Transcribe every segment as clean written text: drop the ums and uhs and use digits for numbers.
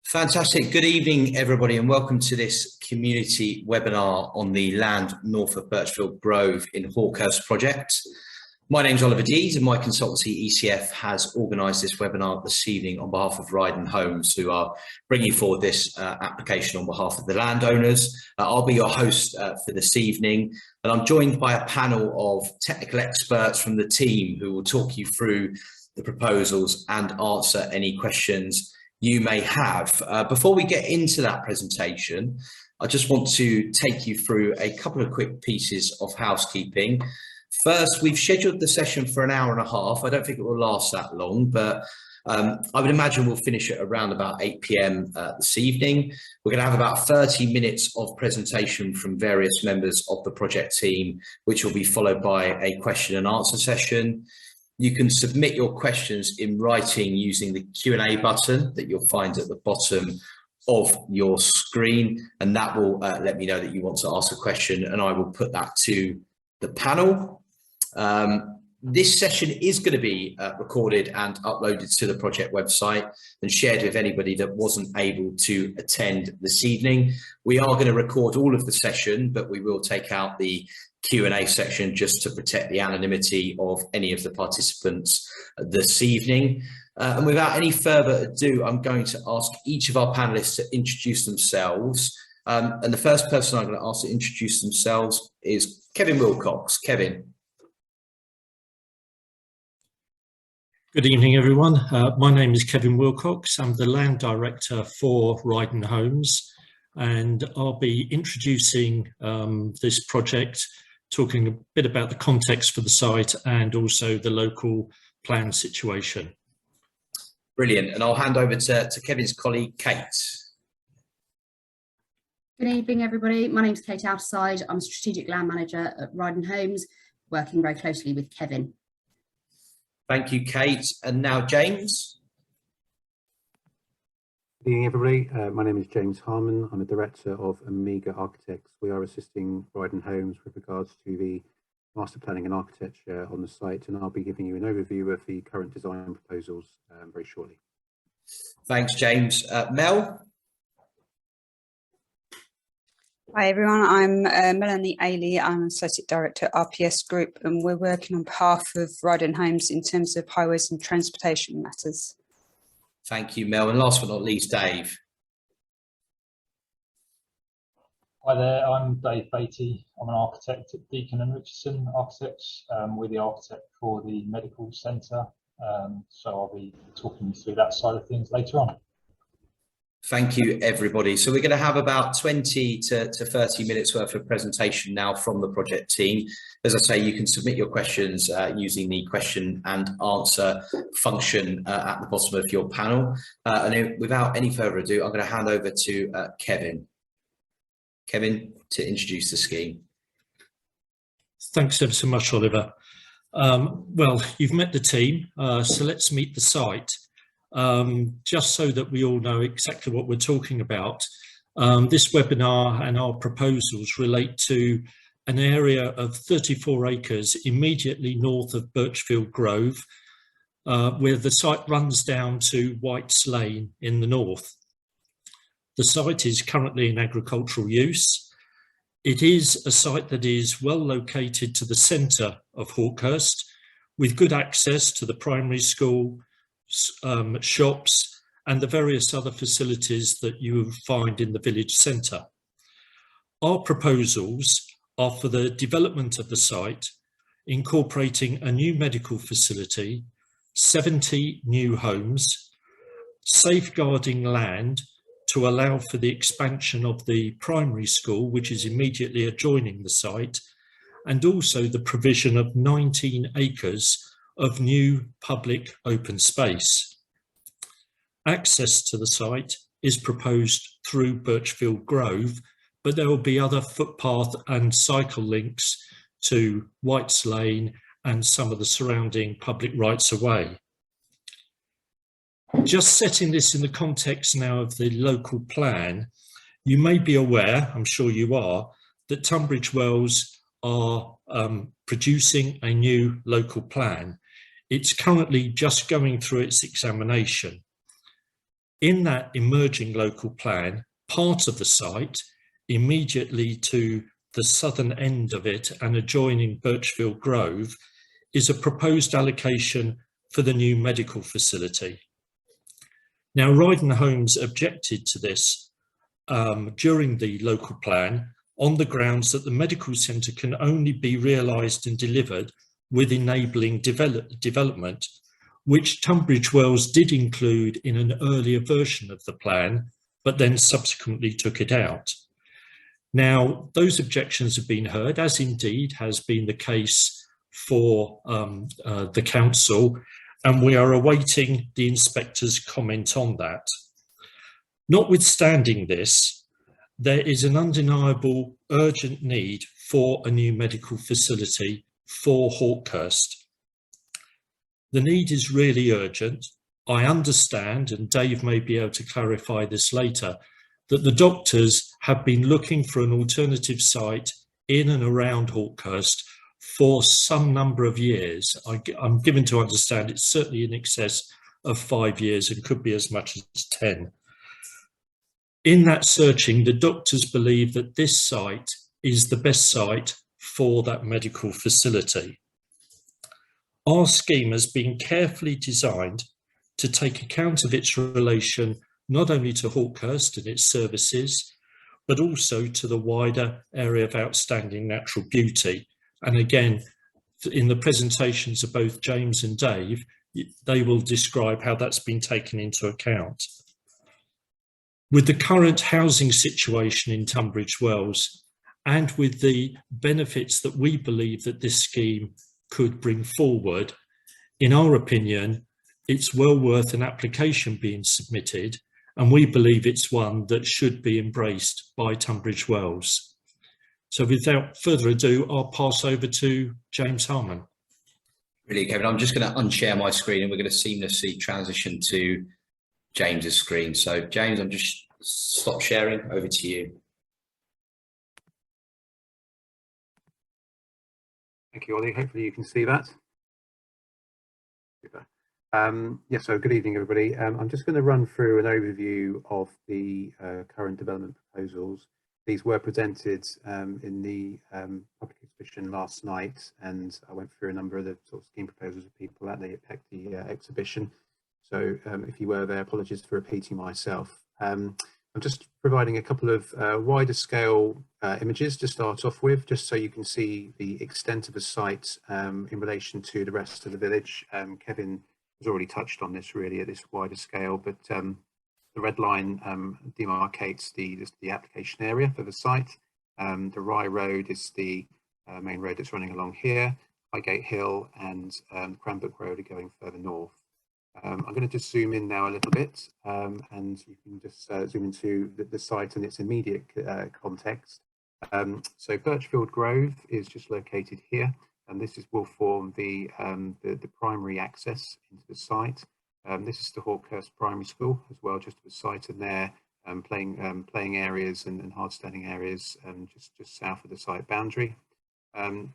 Fantastic. Good evening, everybody, and welcome to this community webinar on the land north of Birchfield Grove in Hawkhurst project. My name's Oliver Dees and my consultancy ECF has organised this webinar this evening on behalf of Ryden Homes, who are bringing forward this application on behalf of the landowners. I'll be your host for this evening, and I'm joined by a panel of technical experts from the team who will talk you through the proposals and answer any questions you may have. Before we get into that presentation, I just want to take you through a couple of quick pieces of housekeeping. First, we've scheduled the session for an hour and a half. I don't think it will last that long, but I would imagine we'll finish at around about 8 p.m. This evening. We're going to have about 30 minutes of presentation from various members of the project team, which will be followed by a question and answer session. You can submit your questions in writing using the Q&A button that you'll find at the bottom of your screen, and that will let me know that you want to ask a question, and I will put that to the panel. This session is going to be recorded and uploaded to the project website and shared with anybody that wasn't able to attend this evening. We are going to record all of the session, but we will take out the Q&A section just to protect the anonymity of any of the participants this evening. And without any further ado, I'm going to ask each of our panelists to introduce themselves. And the first person I'm going to ask to introduce themselves is Kevin Wilcox. Kevin. Good evening, everyone. My name is Kevin Wilcox. I'm the Land Director for Ryden Homes, and I'll be introducing this project, talking a bit about the context for the site and also the local plan situation. Brilliant. And I'll hand over to Kevin's colleague, Kate. Good evening, everybody. My name's Kate Outerside. I'm Strategic Land Manager at Ryden Homes, working very closely with Kevin. Thank you, Kate. And now James. Good evening, everybody. My name is James Harmon. I'm a Director of Amiga Architects. We are assisting Ryden Homes with regards to the master planning and architecture on the site, and I'll be giving you an overview of the current design proposals very shortly. Thanks, James. Mel? Hi everyone, I'm Melanie Ailey. I'm Associate Director at RPS Group, and we're working on behalf of Ryden Homes in terms of highways and transportation matters. Thank you, Mel. And last but not least, Dave. Hi there, I'm Dave Beatty. I'm an architect at Deacon and Richardson Architects. We're the architect for the medical centre, so I'll be talking you through that side of things later on. Thank you, everybody. So we're going to have about 20 to 30 minutes worth of presentation now from the project team. As I say, you can submit your questions using the question and answer function at the bottom of your panel. And without any further ado, I'm going to hand over to Kevin. Kevin, to introduce the scheme. Thanks ever so much, Oliver. Well, you've met the team, so let's meet the site. Just so that we all know exactly what we're talking about, this webinar and our proposals relate to an area of 34 acres immediately north of Birchfield Grove, where the site runs down to White's Lane in the north. The site is currently in agricultural use. It is a site that is well located to the centre of Hawkhurst, with good access to the primary school, shops and the various other facilities that you will find in the village centre. Our proposals are for the development of the site, incorporating a new medical facility, 70 new homes, safeguarding land to allow for the expansion of the primary school, which is immediately adjoining the site, and also the provision of 19 acres of new public open space. Access to the site is proposed through Birchfield Grove, but there will be other footpath and cycle links to White's Lane and some of the surrounding public rights of way. Just setting this in the context now of the local plan, you may be aware, I'm sure you are, that Tunbridge Wells are producing a new local plan. It's currently just going through its examination. In that emerging local plan, part of the site immediately to the southern end of it and adjoining Birchfield Grove is a proposed allocation for the new medical facility. Now, Ryden Homes objected to this during the local plan on the grounds that the medical centre can only be realised and delivered with enabling development, which Tunbridge Wells did include in an earlier version of the plan, but then subsequently took it out. Now, those objections have been heard, as indeed has been the case for the council, and we are awaiting the inspector's comment on that. Notwithstanding this, there is an undeniable urgent need for a new medical facility for Hawkhurst. The need is really urgent. I understand, and Dave may be able to clarify this later, that the doctors have been looking for an alternative site in and around Hawkhurst for some number of years. I'm given to understand it's certainly in excess of 5 years and could be as much as 10. In that searching, the doctors believe that this site is the best site for that medical facility. Our scheme has been carefully designed to take account of its relation not only to Hawkhurst and its services, but also to the wider area of outstanding natural beauty. And again, in the presentations of both James and Dave, they will describe how that's been taken into account. With the current housing situation in Tunbridge Wells, and with the benefits that we believe that this scheme could bring forward, in our opinion, it's well worth an application being submitted, and we believe it's one that should be embraced by Tunbridge Wells. So without further ado, I'll pass over to James Harmon. Brilliant, Kevin. I'm just going to unshare my screen and we're going to seamlessly transition to James's screen. So James, I'm just stop sharing, over to you. Thank you, Ollie. Hopefully you can see that. Yeah, so good evening, everybody. I'm just going to run through an overview of the current development proposals. These were presented in the public exhibition last night, and I went through a number of the sort of scheme proposals of people at the exhibition. So if you were there, apologies for repeating myself. I'm just providing a couple of wider scale images to start off with, just so you can see the extent of the site in relation to the rest of the village. Kevin has already touched on this really at this wider scale, but the red line demarcates the application area for the site. The Rye Road is the main road that's running along here. Highgate Hill and Cranbrook Road are going further north. I'm going to just zoom in now a little bit, and you can just zoom into the site and its immediate context. So Birchfield Grove is just located here, and this will form the primary access into the site. This is the Hawkhurst Primary School as well, just to the site, and there playing areas and hard standing areas just south of the site boundary.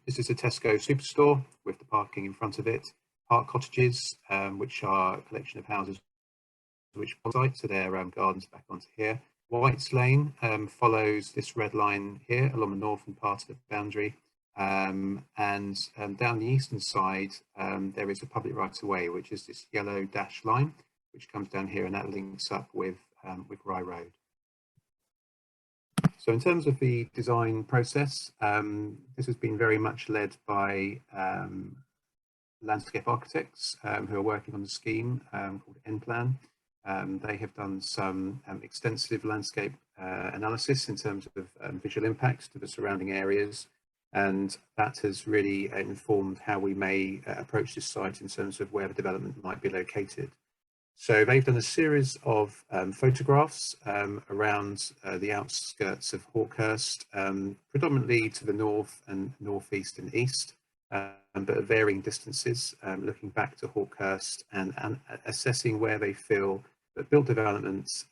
This is a Tesco superstore with the parking in front of it. Park cottages, which are a collection of houses which site, so their gardens back onto here. White's Lane follows this red line here along the northern part of the boundary, and down the eastern side there is a public right-of-way, which is this yellow dash line, which comes down here, and that links up with Rye Road. So in terms of the design process, this has been very much led by landscape architects who are working on the scheme called N-Plan. They have done some extensive landscape analysis in terms of visual impacts to the surrounding areas, and that has really informed how we may approach this site in terms of where the development might be located. So they've done a series of photographs around the outskirts of Hawkhurst, predominantly to the north and northeast and east, but at varying distances, looking back to Hawkhurst and assessing where they feel that built developments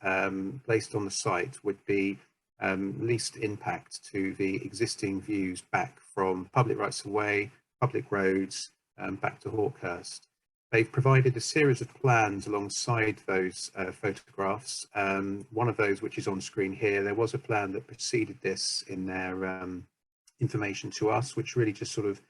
placed on the site would be least impact to the existing views back from public rights of way, public roads, back to Hawkhurst. They've provided a series of plans alongside those photographs. One of those, which is on screen here, there was a plan that preceded this in their information to us, which really just sort of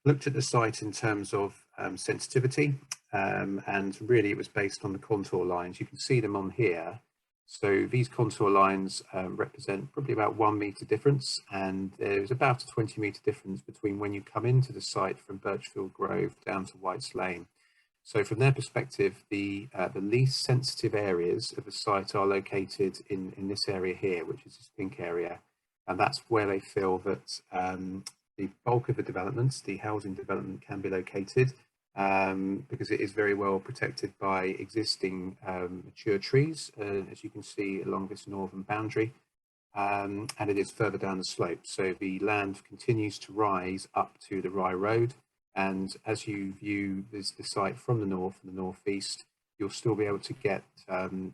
looked at the site in terms of sensitivity, and really it was based on the contour lines. You can see them on here. So these contour lines represent probably about 1 metre difference, and there's about a 20 metre difference between when you come into the site from Birchfield Grove down to White's Lane. So from their perspective, the least sensitive areas of the site are located in this area here, which is this pink area. And that's where they feel that the bulk of the developments, the housing development, can be located, because it is very well protected by existing mature trees, as you can see along this northern boundary, and it is further down the slope. So the land continues to rise up to the Rye Road. And as you view the site from the north and the northeast, you'll still be able to get the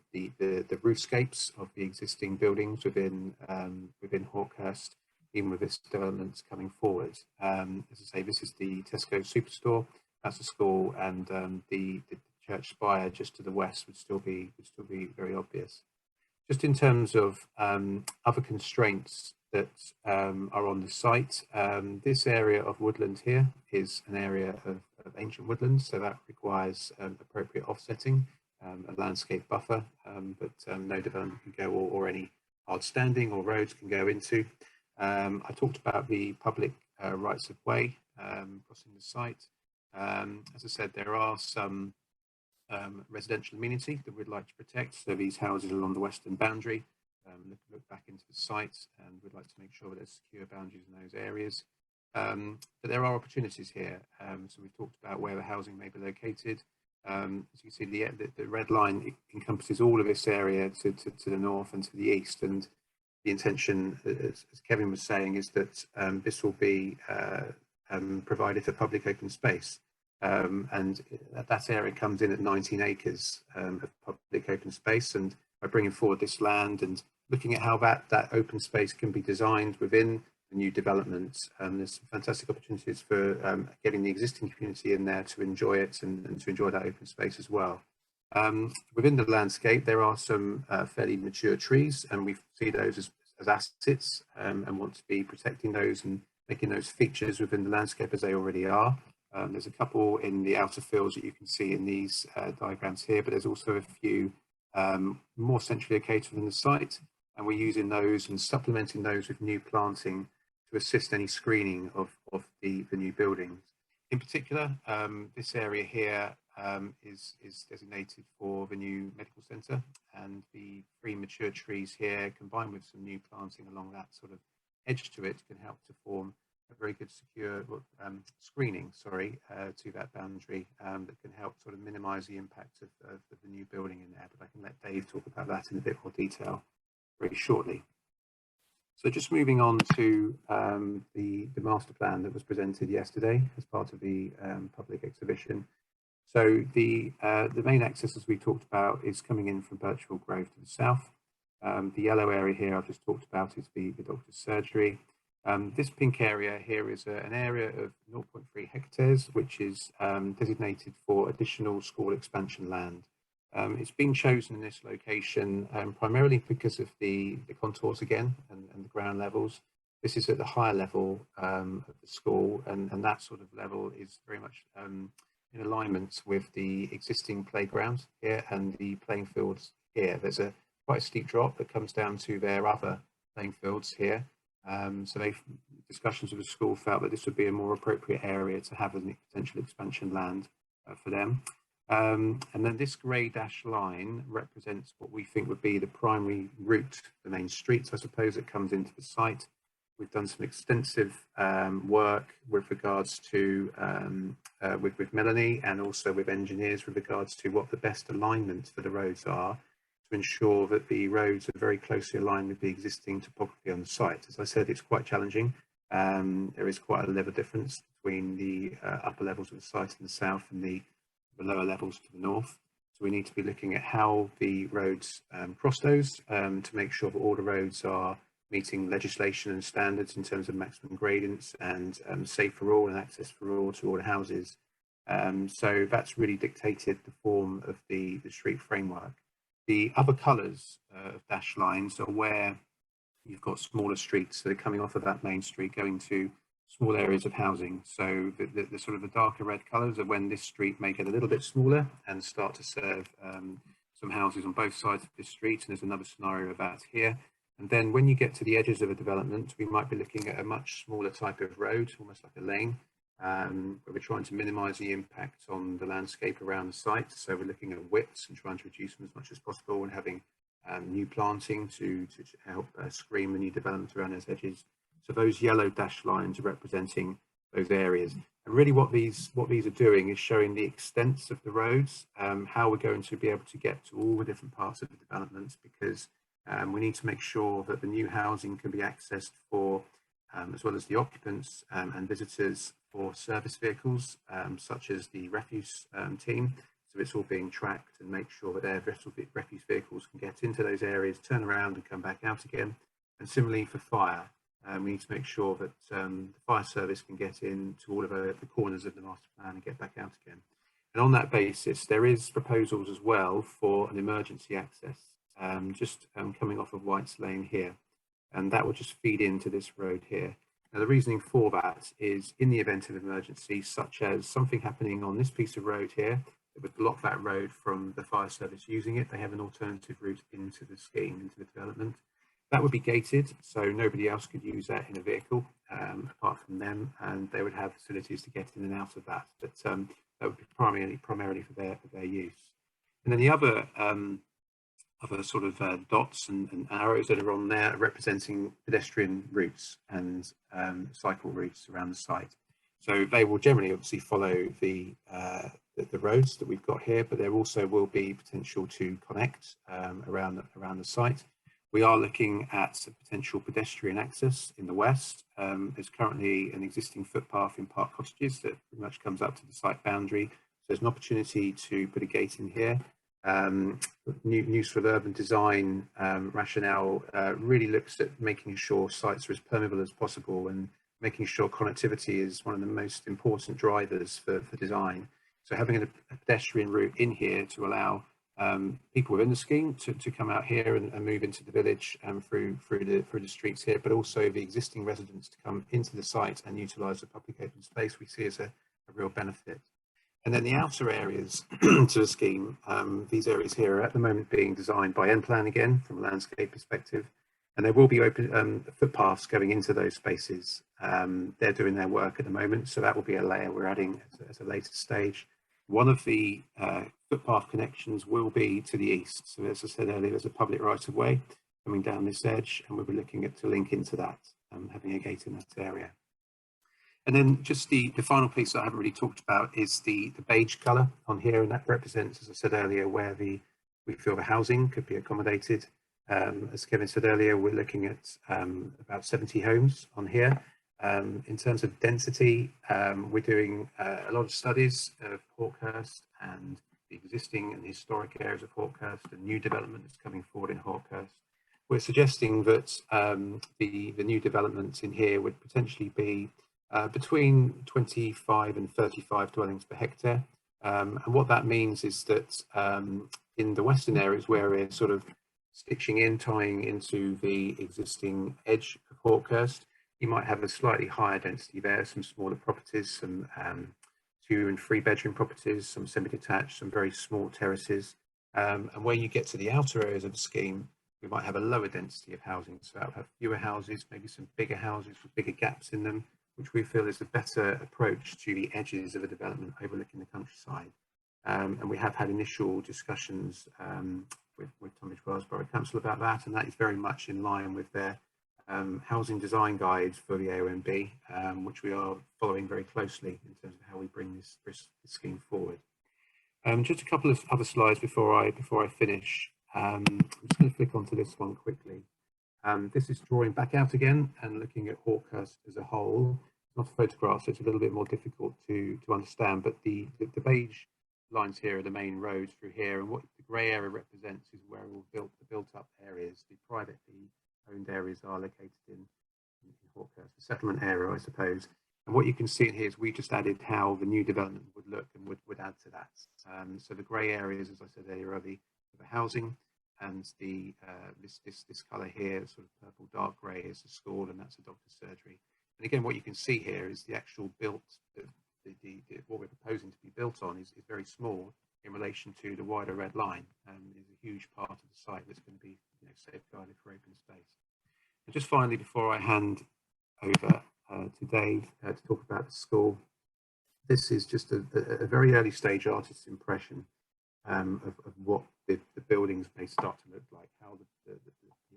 roofscapes of the existing buildings within Hawkhurst, even with this development coming forward. As I say, this is the Tesco Superstore. That's the school, and the church spire just to the west would still be very obvious. Just in terms of other constraints that are on the site, this area of woodland here is an area of ancient woodland, so that requires appropriate offsetting, a landscape buffer, but no development can go, or any hard standing or roads can go into. I talked about the public rights of way crossing the site. As I said, there are some residential amenity that we'd like to protect, so these houses along the western boundary look back into the site, and we'd like to make sure that there's secure boundaries in those areas. But there are opportunities here. So we've talked about where the housing may be located. As you can see, the red line encompasses all of this area to the north and to the east, and the intention, as Kevin was saying, is that this will be provided for public open space. And that area comes in at 19 acres of public open space, and by bringing forward this land and looking at how that open space can be designed within the new development, there's some fantastic opportunities for getting the existing community in there to enjoy it and to enjoy that open space as well. Within the landscape, there are some fairly mature trees, and we see those as assets, and want to be protecting those and making those features within the landscape as they already are. There's a couple in the outer fields that you can see in these diagrams here, but there's also a few more centrally located within the site, and we're using those and supplementing those with new planting to assist any screening of the new buildings. In particular, this area here is designated for the new medical centre, and the 3 mature trees here, combined with some new planting along that sort of edge to it, can help to form a very good secure screening, to that boundary, that can help sort of minimise the impact of the new building in there. But I can let Dave talk about that in a bit more detail very shortly. So just moving on to the master plan that was presented yesterday as part of the public exhibition. So the main access, as we talked about, is coming in from Birchfield Grove to the south. The yellow area here I've just talked about is the doctor's surgery. This pink area here is an area of 0.3 hectares, which is designated for additional school expansion land. It's been chosen in this location primarily because of the contours again and the ground levels. This is at the higher level of the school, and that sort of level is very much in alignment with the existing playground here and the playing fields here. There's quite a steep drop that comes down to their other playing fields here. So discussions with the school felt that this would be a more appropriate area to have as a potential expansion land for them. And then this grey dashed line represents what we think would be the primary route, the main streets, I suppose, that comes into the site. We've done some extensive work with regards to with Melanie, and also with engineers with regards to what the best alignment for the roads are, to ensure that the roads are very closely aligned with the existing topography on the site. As I said, it's quite challenging. There is quite a level difference between the upper levels of the site in the south and the lower levels to the north. So we need to be looking at how the roads cross those to make sure that all the roads are meeting legislation and standards in terms of maximum gradients and safe for all and access for all to all the houses. So that's really dictated the form of the street framework. The other colours of dashed lines are where you've got smaller streets that are coming off of that main street going to small areas of housing. So the sort of the darker red colours are when this street may get a little bit smaller and start to serve some houses on both sides of this street. And there's another scenario of that here. And then when you get to the edges of a development, we might be looking at a much smaller type of road, almost like a lane, where we're trying to minimise the impact on the landscape around the site. So we're looking at widths and trying to reduce them as much as possible, and having new planting to help screen the new development around those edges. So those yellow dashed lines are representing those areas. And really what these are doing is showing the extents of the roads, how we're going to be able to get to all the different parts of the development, because we need to make sure that the new housing can be accessed for, as well as the occupants and visitors, for service vehicles, such as the refuse team. So it's all being tracked, and make sure that their refuse vehicles can get into those areas, turn around and come back out again. And similarly for fire, we need to make sure that the fire service can get in to all of the corners of the master plan and get back out again. And on that basis, there is proposals as well for an emergency access, just coming off of White's Lane here. And that will just feed into this road here. Now, the reasoning for that is, in the event of emergency, such as something happening on this piece of road here that would block that road from the fire service using it, they have an alternative route into the scheme, into the development. That would be gated, so nobody else could use that in a vehicle apart from them, and they would have facilities to get in and out of that. But that would be primarily for their use. And then the other sort of dots and arrows that are on there are representing pedestrian routes and cycle routes around the site. So they will generally obviously follow the roads that we've got here, but there also will be potential to connect around the site. We are looking at potential pedestrian access in the west. There's currently an existing footpath in Park Cottages that pretty much comes up to the site boundary. So there's an opportunity to put a gate in here. New sort of urban design rationale really looks at making sure sites are as permeable as possible, and making sure connectivity is one of the most important drivers for design. So having a pedestrian route in here to allow people within the scheme to come out here and move into the village through the streets here, but also the existing residents to come into the site and utilise the public open space, we see as a real benefit. And then the outer areas to the scheme, these areas here are at the moment being designed by N-Plan again from a landscape perspective, and there will be open footpaths going into those spaces. They're doing their work at the moment, so that will be a layer we're adding at a later stage. One of the footpath connections will be to the east. So as I said earlier, there's a public right-of-way coming down this edge, and we'll be looking to link into that, having a gate in that area. And then just the final piece that I haven't really talked about is the beige colour on here, and that represents, as I said earlier, where we feel the housing could be accommodated. As Kevin said earlier, we're looking at about 70 homes on here. In terms of density, we're doing a lot of studies of Hawkhurst and the existing and historic areas of Hawkhurst, and new development that's coming forward in Hawkhurst. We're suggesting that the new developments in here would potentially be between 25 and 35 dwellings per hectare. And what that means is that in the western areas where we're sort of stitching in, tying into the existing edge of Hawkhurst, you might have a slightly higher density there, some smaller properties, some 2 and 3 bedroom properties, some semi-detached, some very small terraces. And when you get to the outer areas of the scheme, we might have a lower density of housing. So I'll have fewer houses, maybe some bigger houses with bigger gaps in them, which we feel is a better approach to the edges of a development overlooking the countryside. And we have had initial discussions with Tunbridge Wells Borough Council about that, and that is very much in line with their housing design guide for the AONB, which we are following very closely in terms of how we bring this scheme forward. Just a couple of other slides before I finish. I'm just going to flick onto this one quickly. This is drawing back out again and looking at Hawkhurst as a whole. It's not a photograph, so it's a little bit more difficult to understand, but the beige lines here are the main roads through here, and what the grey area represents is where all the built up areas, the privately owned areas, are located in Hawkhurst, the settlement area, I suppose. And what you can see in here is we just added how the new development would look and would add to that. So the grey areas, as I said earlier, are the housing, and the this colour here, sort of purple dark grey, is the school, and that's a doctor's surgery. And again, what you can see here is the actual built, what we're proposing to be built on is very small in relation to the wider red line, and is a huge part of the site that's going to be, you know, safeguarded for open space. And just finally, before I hand over to Dave to talk about the school, this is just a very early stage artist's impression of what the buildings may start to look like, how the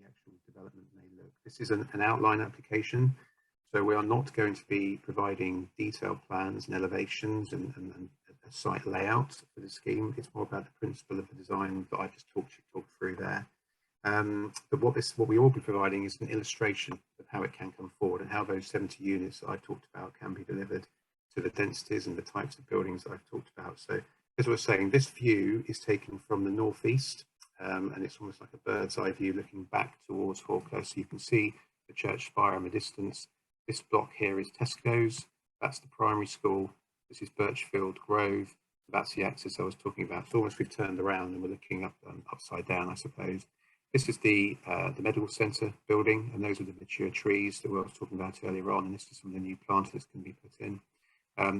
actual development may look. This is an outline application, so we are not going to be providing detailed plans and elevations and a site layout for the scheme. It's more about the principle of the design that I just talked through there. But what we will be providing is an illustration of how it can come forward and how those 70 units that I talked about can be delivered to the densities and the types of buildings that I've talked about. So as I was saying, this view is taken from the northeast, and it's almost like a bird's eye view looking back towards Hawkhurst. So you can see the church spire in the distance. This block here is Tesco's, that's the primary school. This is Birchfield Grove, that's the access I was talking about. It's almost we've turned around and we're looking up upside down, I suppose. This is the medical centre building, and those are the mature trees that we were talking about earlier on, and this is some of the new planters that can be put in.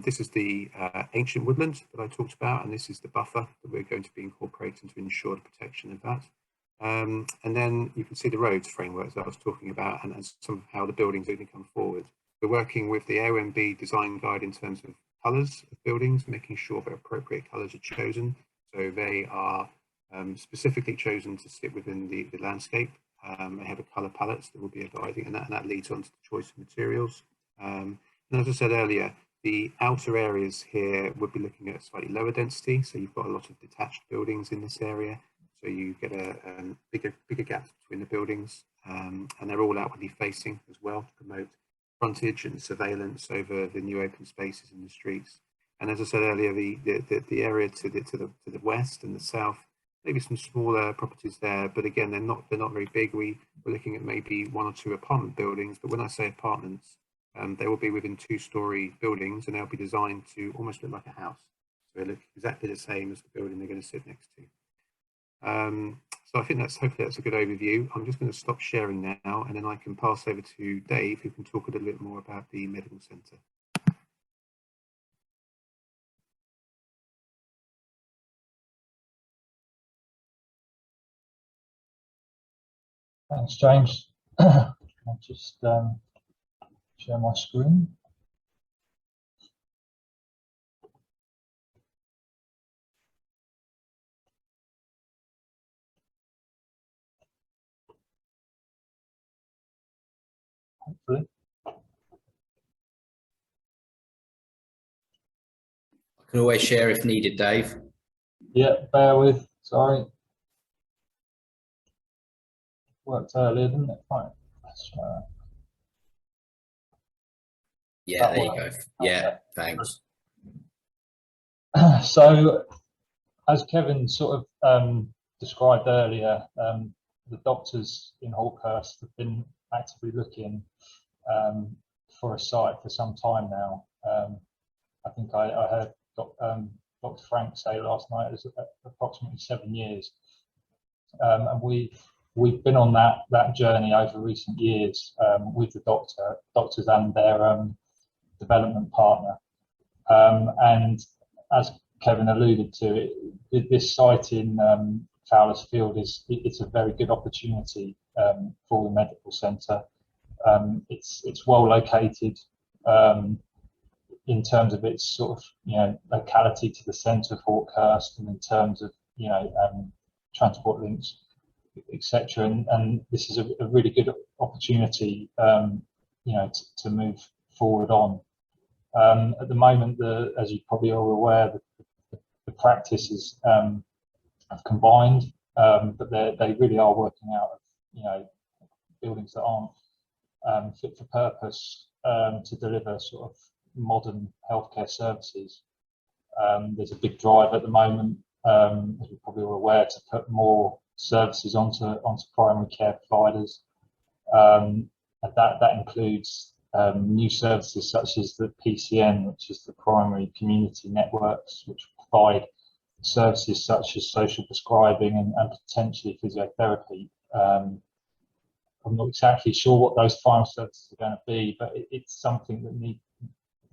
This is the ancient woodland that I talked about, and this is the buffer that we're going to be incorporating to ensure the protection of that. And then you can see the roads frameworks that I was talking about, and some of how the buildings are going to come forward. We're working with the AOMB design guide in terms of colours of buildings, making sure that appropriate colours are chosen. So they are specifically chosen to sit within the landscape. They have a colour palette that will be guiding, and that leads on to the choice of materials. And as I said earlier, the outer areas here would be looking at slightly lower density. So you've got a lot of detached buildings in this area. So you get a bigger gaps between the buildings, and they're all outwardly facing as well to promote frontage and surveillance over the new open spaces in the streets. And as I said earlier, the area to the west and the south, maybe some smaller properties there, but again, they're not very big. We're looking at maybe 1 or 2 apartment buildings, but when I say apartments, they will be within 2-storey buildings, and they'll be designed to almost look like a house. So they look exactly the same as the building they're going to sit next to. So I think hopefully that's a good overview. I'm just going to stop sharing now, and then I can pass over to Dave, who can talk a little bit more about the medical centre. Thanks, James. I'll just share my screen. Hopefully. I can always share if needed, Dave. Yeah, bear with, sorry. Worked earlier, didn't it? Right. Let's try that. Yeah, there you go. Yeah, thanks. So, as Kevin sort of described earlier, the doctors in Hawkhurst have been actively looking for a site for some time now. I think I heard Dr. Frank say last night it was approximately 7 years, and we've been on that journey over recent years with the doctors and their development partner. And as Kevin alluded to, this site in Fowler's Field it's a very good opportunity for the medical centre. It's well located in terms of its sort of locality to the centre of Hawkhurst, and in terms of transport links, etc. And this is a really good opportunity to move forward on. At the moment, as you probably are aware, the practices have combined, but they really are working out of buildings that aren't fit for purpose to deliver sort of modern healthcare services. There's a big drive at the moment, as you're probably all aware, to put more services onto primary care providers, and that includes new services such as the PCN, which is the primary community networks, which provide services such as social prescribing and potentially physiotherapy. I'm not exactly sure what those final services are going to be, but it's something that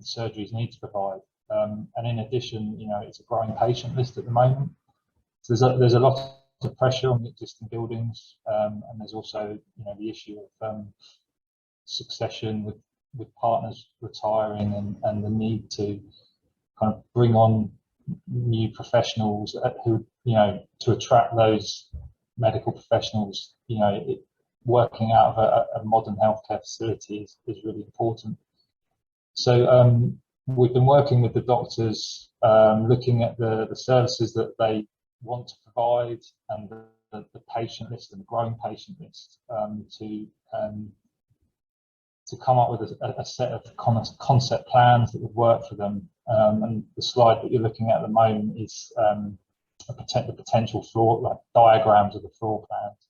surgeries need to provide. And in addition, it's a growing patient list at the moment. So there's a lot of pressure on the existing buildings, and there's also the issue of succession with partners retiring and the need to kind of bring on new professionals who to attract those medical professionals. Working out of a modern healthcare facility is really important. So we've been working with the doctors, looking at the services that they want to provide and the patient list and the growing patient list to come up with a set of concept plans that would work for them. And the slide that you're looking at the moment is the potential floor, like diagrams of the floor plans,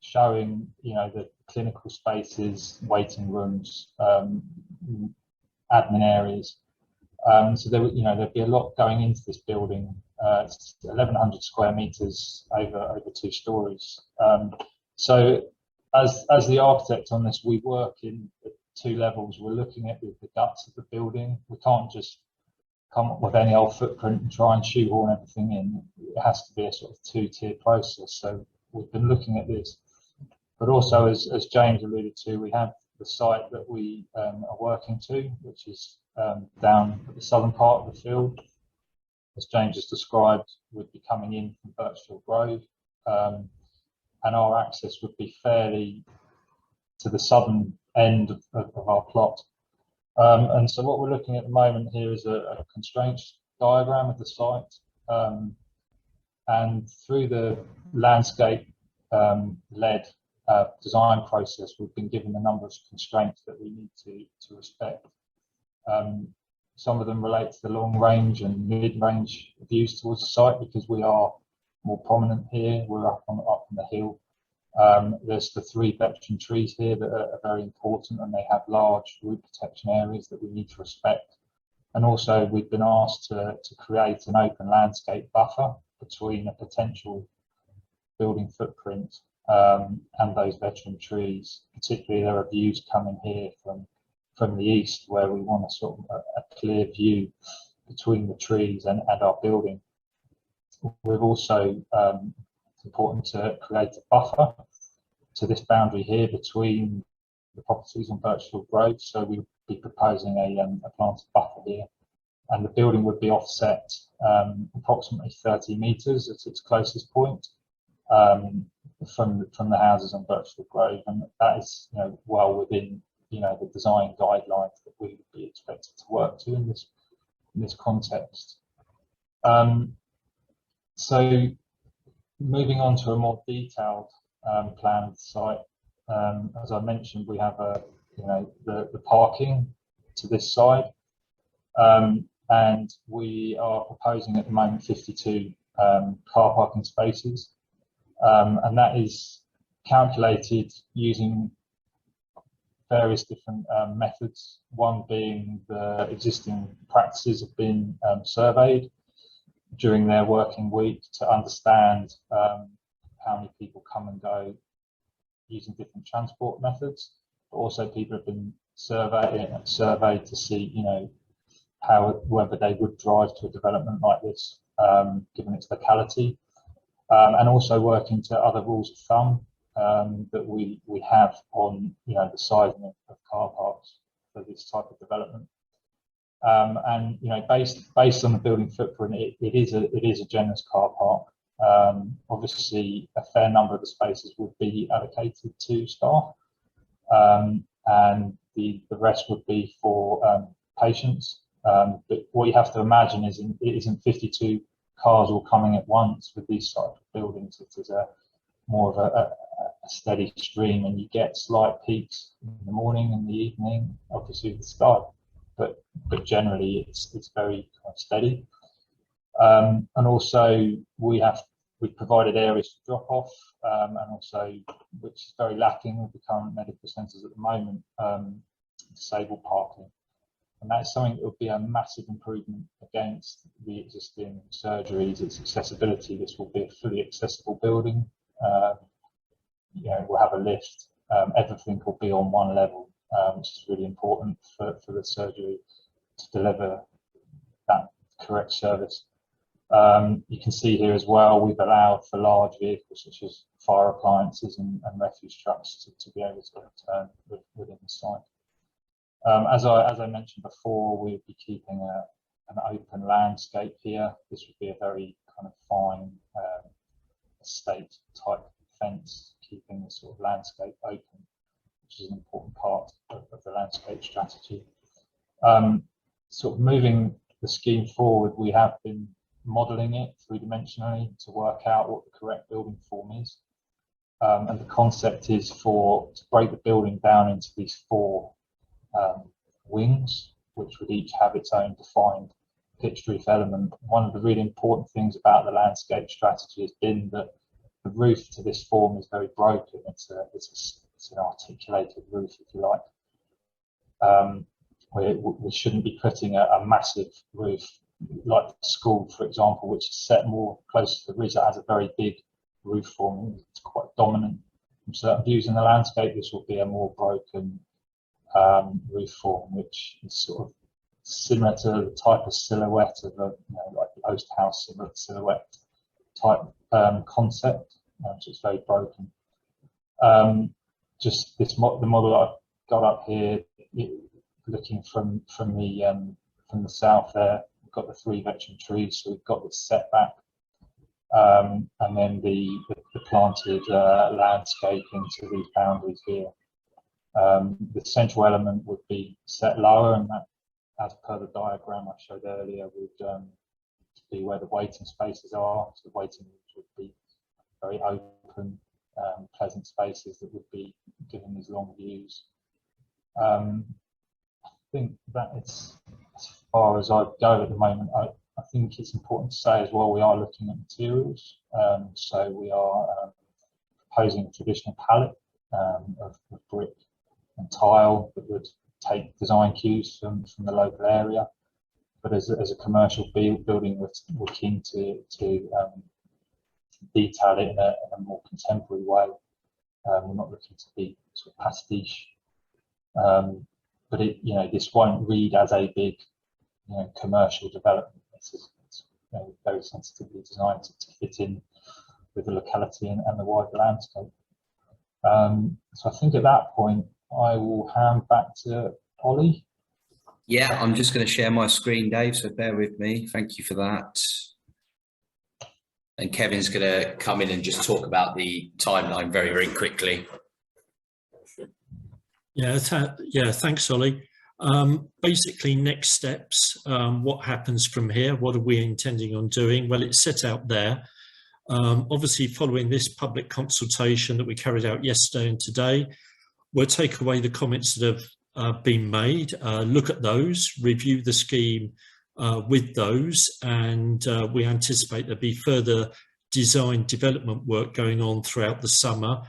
showing the clinical spaces, waiting rooms, admin areas. So there'd be a lot going into this building. It's 1,100 square meters over 2 stories. So as the architect on this, we work in 2 levels. We're looking at the guts of the building. We can't just come up with any old footprint and try and shoehorn everything in. It has to be a sort of 2-tier process. So we've been looking at this. But also, as James alluded to, we have the site that we are working to, which is down at the southern part of the field. As James has described, we'd be coming in from Birchfield Grove, and our access would be fairly to the southern end of our plot. And so what we're looking at the moment here is a constraints diagram of the site, and through the landscape led design process, we've been given a number of constraints that we need to respect. Some of them relate to the long range and mid range views towards the site, because we are more prominent here. We're up on the hill. There's the 3 veteran trees here that are very important, and they have large root protection areas that we need to respect. And also, we've been asked to create an open landscape buffer between a potential building footprint and those veteran trees. Particularly, there are views coming here from the east, where we want a sort of a clear view between the trees and our building. We've also, it's important to create a buffer to this boundary here between the properties on Birchfield Grove. So we would be proposing a planted buffer here, and the building would be offset approximately 30 metres at its closest point from the houses on Birchfield Grove, and that is well within the design guidelines that we would be expected to work to in this context. So moving on to a more detailed plan of the site, as I mentioned, we have the parking to this side, and we are proposing at the moment 52 car parking spaces, and that is calculated using various different methods. One being the existing practices have been surveyed during their working week to understand how many people come and go using different transport methods. But also, people have been surveyed to see, whether they would drive to a development like this, given its locality, and also working to other rules of thumb that we have on the sizing of car parks for this type of development. And based on the building footprint, it is a generous car park. Obviously, a fair number of the spaces would be allocated to staff, and the rest would be for patients. But what you have to imagine is it isn't 52 cars all coming at once with these type of buildings. It is more of a steady stream, and you get slight peaks in the morning and the evening, obviously the start, but generally it's very kind of steady. And also we've provided areas to drop off, and also, which is very lacking with the current medical centres at the moment, disabled parking. And that's something that would be a massive improvement against the existing surgeries, its accessibility. This will be a fully accessible building. You know, we'll have a lift. Everything will be on one level, which is really important for the surgery to deliver that correct service. You can see here as well, we've allowed for large vehicles such as fire appliances and refuse trucks to be able to turn within the site. As I mentioned before, we'll be keeping an open landscape here. This would be a very kind of fine estate type fence, keeping the sort of landscape open, which is an important part of the landscape strategy. Sort of moving the scheme forward, we have been modelling it three-dimensionally to work out what the correct building form is. And the concept is to break the building down into these four wings, which would each have its own defined pitched roof element. One of the really important things about the landscape strategy has been that the roof to this form is very broken. It's an articulated roof, if you like. We shouldn't be putting a massive roof like the school, for example, which is set more close to the ridge. That has a very big roof form. It's quite dominant from certain views in the landscape. This will be a more broken roof form, which is sort of similar to the type of silhouette of a, like the post house silhouette type concept. So it's very broken. Just the model I've got up here, looking from the south there, we've got the three veteran trees, so we've got this setback, and then the planted landscape into these boundaries here. The central element would be set lower, and that, as per the diagram I showed earlier, would be where the waiting spaces are. So the waiting rooms would be very open, pleasant spaces that would be giving these long views. I think that it's as far as I go at the moment. I think it's important to say as well, we are looking at materials. So we are proposing a traditional palette of brick and tile that would take design cues from the local area. But as a commercial building, we're keen to detail it in a more contemporary way. We're not looking to be sort of pastiche. But this won't read as a big, commercial development. It's very sensitively designed to fit in with the locality and the wider landscape. So I think at that point, I will hand back to Ollie. Yeah, I'm just going to share my screen, Dave, so bear with me. Thank you for that. And Kevin's going to come in and just talk about the timeline very, very quickly. Yeah, thanks, Ollie. Basically, next steps, what happens from here? What are we intending on doing? Well, it's set out there. Obviously, following this public consultation that we carried out yesterday and today, we'll take away the comments that have been made, look at those, review the scheme with those, and we anticipate there'll be further design development work going on throughout the summer.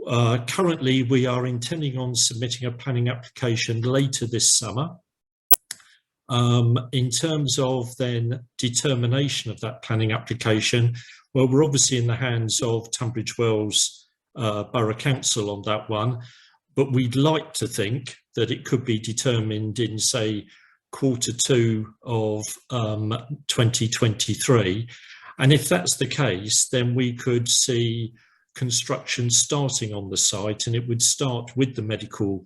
Currently, we are intending on submitting a planning application later this summer. In terms of then determination of that planning application, well, we're obviously in the hands of Tunbridge Wells Borough Council on that one, but we'd like to think that it could be determined in, say, Q2 of 2023. And if that's the case, then we could see construction starting on the site, and it would start with the medical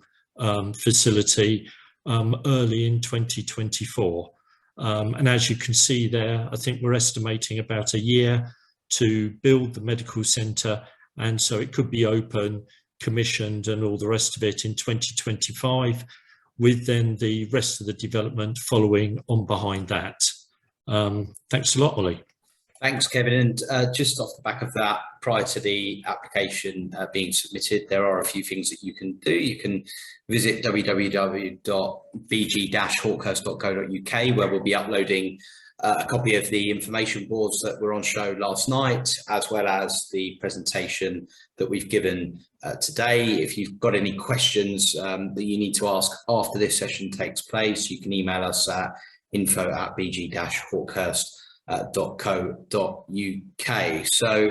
facility early in 2024. And as you can see there, I think we're estimating about a year to build the medical centre, and so it could be open, commissioned and all the rest of it in 2025, with then the rest of the development following on behind that. Thanks a lot, Ollie. Thanks, Kevin. And just off the back of that, prior to the application being submitted, there are a few things that you can do. You can visit www.bg-hawkhurst.co.uk, where we'll be uploading a copy of the information boards that were on show last night, as well as the presentation that we've given today. If you've got any questions that you need to ask after this session takes place, you can email us at info@bg-hawkhurst.co.uk. So